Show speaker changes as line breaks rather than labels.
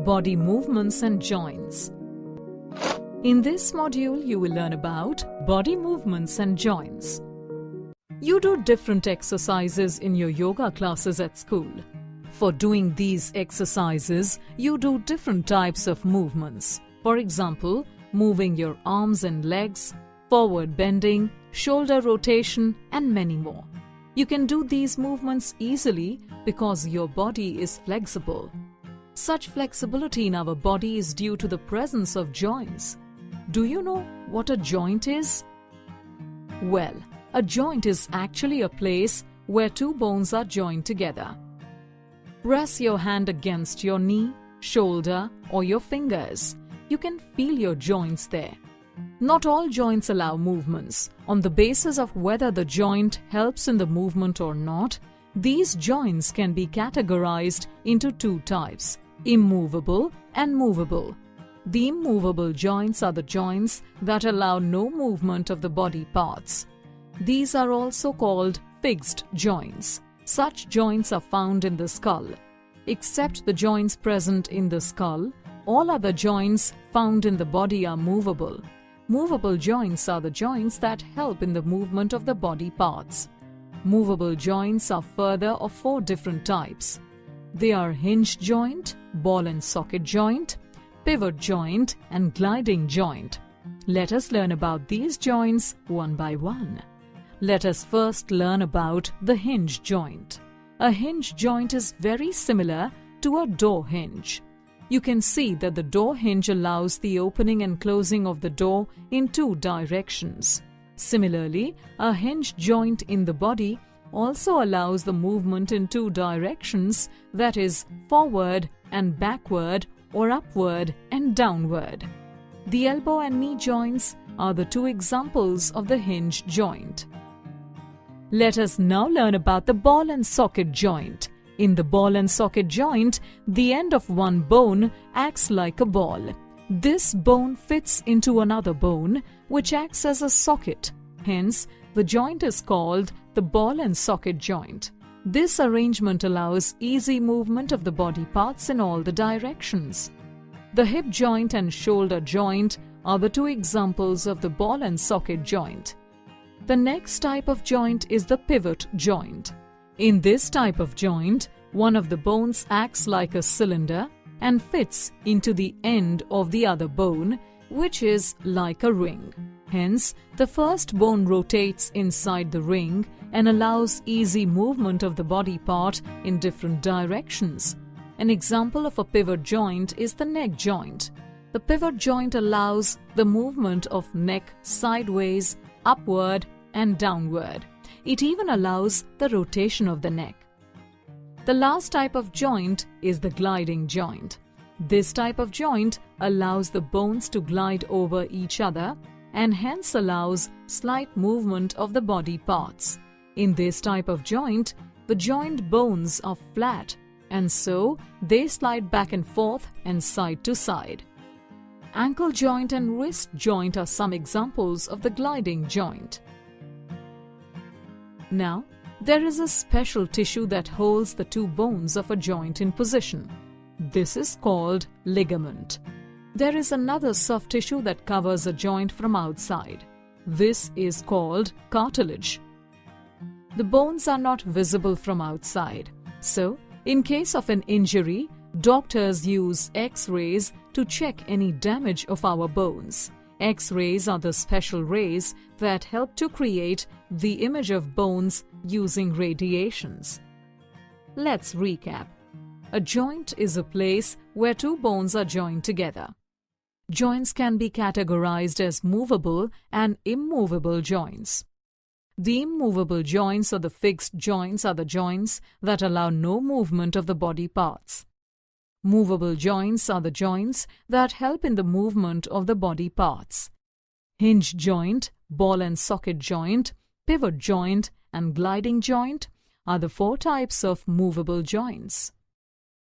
body movements and joints. In this module, you will learn about body movements and joints. You do different exercises in your yoga classes at school. For doing these exercises, you do different types of movements. For example, moving your arms and legs, forward bending, shoulder rotation, and many more. You can do these movements easily because your body is flexible. Such flexibility in our body is due to the presence of joints. Do you know what a joint is? Well, a joint is actually a place where two bones are joined together. Press your hand against your knee, shoulder, or your fingers. You can feel your joints there. Not all joints allow movements. On the basis of whether the joint helps in the movement or not, these joints can be categorized into two types: immovable and movable. The immovable joints are the joints that allow no movement of the body parts. These are also called fixed joints. Such joints are found in the skull. Except the joints present in the skull, all other joints found in the body are movable. Movable joints are the joints that help in the movement of the body parts. Movable joints are further of four different types. They are hinge joint, ball and socket joint, pivot joint, and gliding joint. Let us learn about these joints one by one. Let us first learn about the hinge joint. A hinge joint is very similar to a door hinge. You can see that the door hinge allows the opening and closing of the door in two directions. Similarly, a hinge joint in the body also allows the movement in two directions, that is, forward and backward, or upward and downward. The elbow and knee joints are the two examples of the hinge joint. Let us now learn about the ball and socket joint. In the ball and socket joint, the end of one bone acts like a ball. This bone fits into another bone, which acts as a socket. Hence, the joint is called the ball and socket joint. This arrangement allows easy movement of the body parts in all the directions. The hip joint and shoulder joint are the two examples of the ball and socket joint. The next type of joint is the pivot joint. In this type of joint, one of the bones acts like a cylinder and fits into the end of the other bone, which is like a ring. Hence, the first bone rotates inside the ring and allows easy movement of the body part in different directions. An example of a pivot joint is the neck joint. The pivot joint allows the movement of neck sideways, upward, and downward. It even allows the rotation of the neck. The last type of joint is the gliding joint. This type of joint allows the bones to glide over each other and hence allows slight movement of the body parts. In this type of joint, the joint bones are flat and so they slide back and forth and side to side. Ankle joint and wrist joint are some examples of the gliding joint. Now, there is a special tissue that holds the two bones of a joint in position. This is called ligament. There is another soft tissue that covers a joint from outside. This is called cartilage. The bones are not visible from outside. So, in case of an injury, doctors use X-rays to check any damage of our bones. X-rays are the special rays that help to create the image of bones using radiations. Let's recap. A joint is a place where two bones are joined together. Joints can be categorized as movable and immovable joints. The immovable joints or the fixed joints are the joints that allow no movement of the body parts. Movable joints are the joints that help in the movement of the body parts. Hinge joint, ball and socket joint, pivot joint, and gliding joint are the four types of movable joints.